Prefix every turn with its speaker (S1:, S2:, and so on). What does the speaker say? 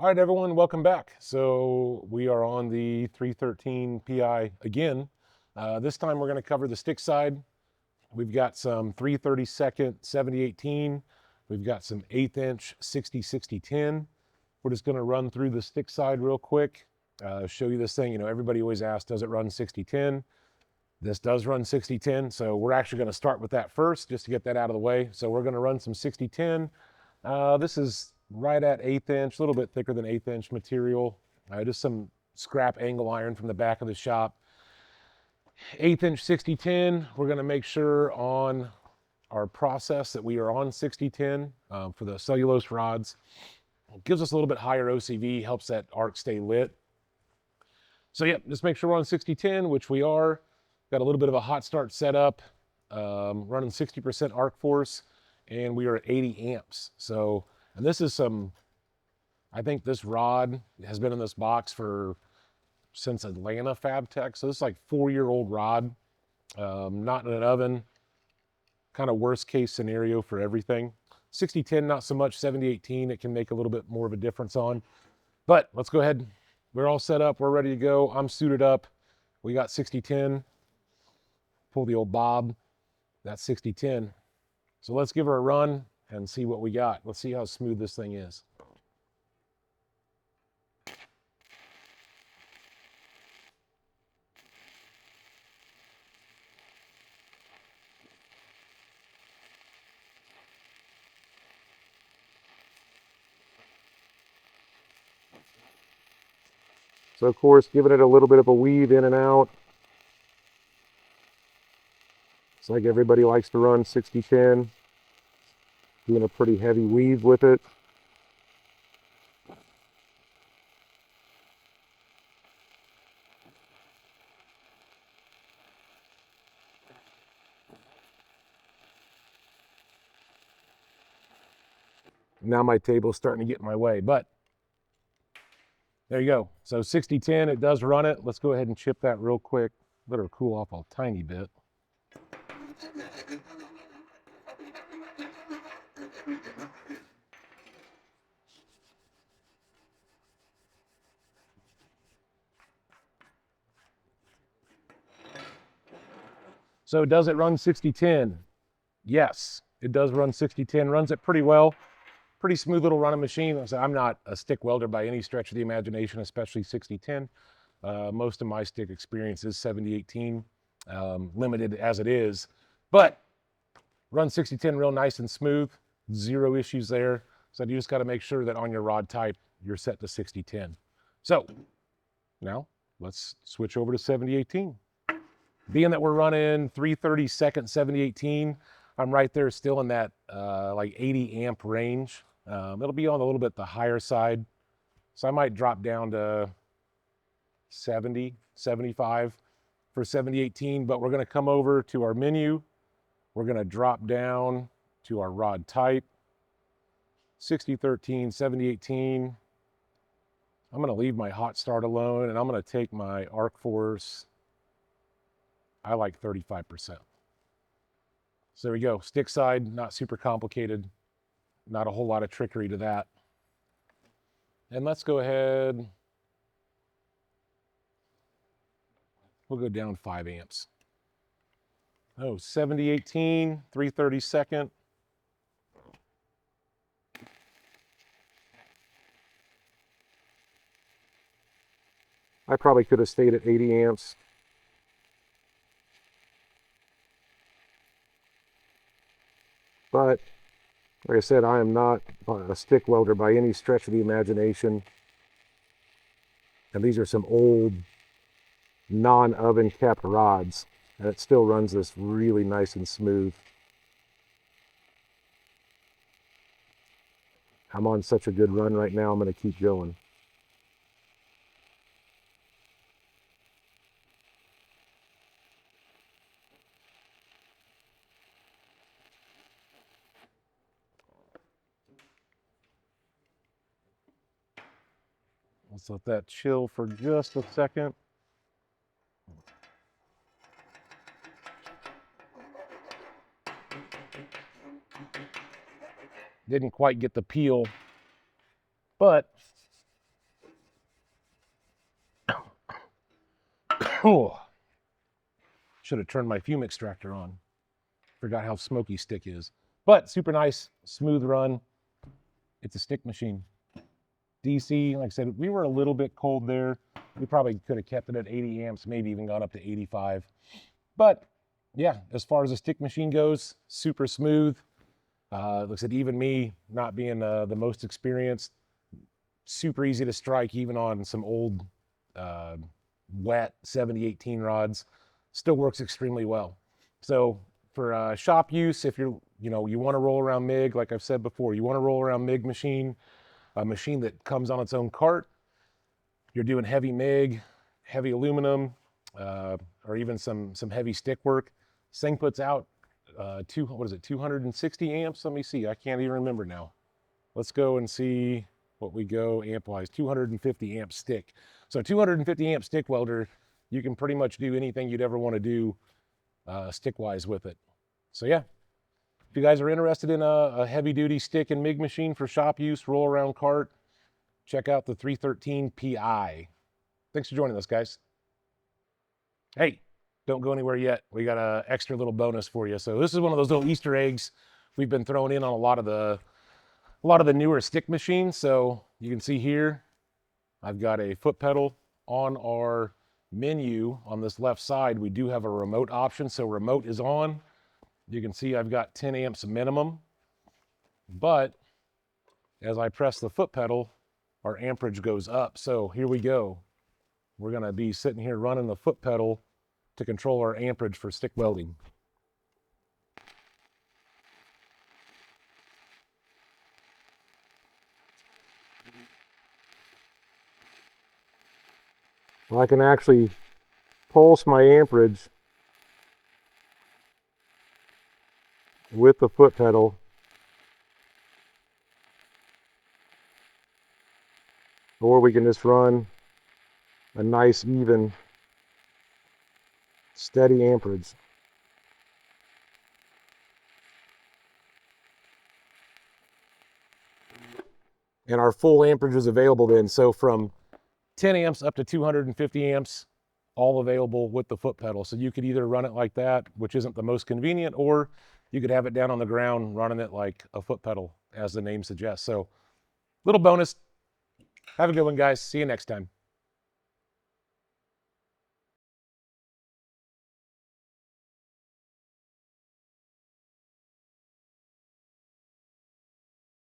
S1: All right, everyone, welcome back. So we are on the 313 PI again. This time we're going to cover the stick side. We've got some 3/32 7018. We've got some 1/8 inch 60/60/10. We're just going to run through the stick side real quick, show you this thing. You know, everybody always asks, does it run 60/10? This does run 60/10, so we're actually going to start with that first just to get that out of the way. So we're going to run some 60/10. This is right at 1/8 inch, a little bit thicker than 1/8 inch material. Just some scrap angle iron from the back of the shop. 1/8 inch 60/10. We're going to make sure on our process that we are on 60/10 for the cellulose rods. It gives us a little bit higher OCV, helps that arc stay lit. So yeah, just make sure we're on 60/10, which we are. Got a little bit of a hot start setup, running 60% arc force, and we are at 80 amps. So, and this is some, I think this rod has been in this box since Atlanta Fab Tech. So this is like 4-year-old rod, not in an oven, kind of worst case scenario for everything. 60/10, not so much. 70/18, it can make a little bit more of a difference on. But let's go ahead. We're all set up. We're ready to go. I'm suited up. We got 60/10. Pull the old Bob. That's 60/10. So let's give her a run and see what we got. Let's see how smooth this thing is. So of course, giving it a little bit of a weave in and out. It's like everybody likes to run 60/10. Doing a pretty heavy weave with it. Now my table's starting to get in my way, but there you go. So 60/10, it does run it. Let's go ahead and chip that real quick. Let her cool off a tiny bit. So does it run 60/10? Yes, it does run 60/10. Runs it pretty well. Pretty smooth little running machine. So I'm not a stick welder by any stretch of the imagination, especially 60/10. Most of my stick experience is 70/18, limited as it is. But run 60/10 real nice and smooth. Zero issues there. So you just got to make sure that on your rod type, you're set to 60/10. So now let's switch over to 70/18. Being that we're running 3/32 70/18, I'm right there still in that like 80 amp range. It'll be on a little bit the higher side. So I might drop down to 70, 75 for 70/18, but we're going to come over to our menu. We're going to drop down to our rod type, 60/13, 70/18. I'm going to leave my hot start alone, and I'm going to take my arc force. I like 35%. So there we go. Stick side, not super complicated. Not a whole lot of trickery to that. And let's go ahead. We'll go down 5 amps. Oh, 70/18, 3/32. I probably could have stayed at 80 amps. But like I said, I am not a stick welder by any stretch of the imagination. And these are some old non-oven capped rods. And it still runs this really nice and smooth. I'm on such a good run right now, I'm going to keep going. Let's let that chill for just a second. Didn't quite get the peel, but Oh, should have turned my fume extractor on. Forgot how smoky stick is. But super nice, smooth run. It's a stick machine. DC, like I said, we were a little bit cold there. We probably could have kept it at 80 amps, maybe even gone up to 85. But yeah, as far as a stick machine goes, super smooth. Looks like even me, not being the most experienced, super easy to strike even on some old wet 7018 rods. Still works extremely well. So for shop use, if you want to roll around MIG, like I've said before, you want to roll around MIG machine, a machine that comes on its own cart. You're doing heavy MIG, heavy aluminum, or even some heavy stick work. This thing puts out 260 amps? Let me see. I can't even remember now. Let's go and see what we go amp-wise. 250 amp stick. So 250 amp stick welder, you can pretty much do anything you'd ever want to do stick-wise with it. So yeah, if you guys are interested in a heavy-duty stick and MIG machine for shop use, roll around cart, check out the 313 PI. Thanks for joining us, guys. Hey, don't go anywhere yet. We got an extra little bonus for you. So this is one of those little Easter eggs we've been throwing in on a lot of the newer stick machines. So you can see here, I've got a foot pedal on our menu on this left side. We do have a remote option. So remote is on. You can see I've got 10 amps minimum, but as I press the foot pedal, our amperage goes up. So here we go. We're going to be sitting here running the foot pedal to control our amperage for stick welding. I can actually pulse my amperage with the foot pedal. Or we can just run a nice, even, steady amperage. And our full amperage is available then. So from 10 amps up to 250 amps, all available with the foot pedal. So you could either run it like that, which isn't the most convenient, or you could have it down on the ground running it like a foot pedal, as the name suggests. So little bonus. Have a good one, guys. See you next time.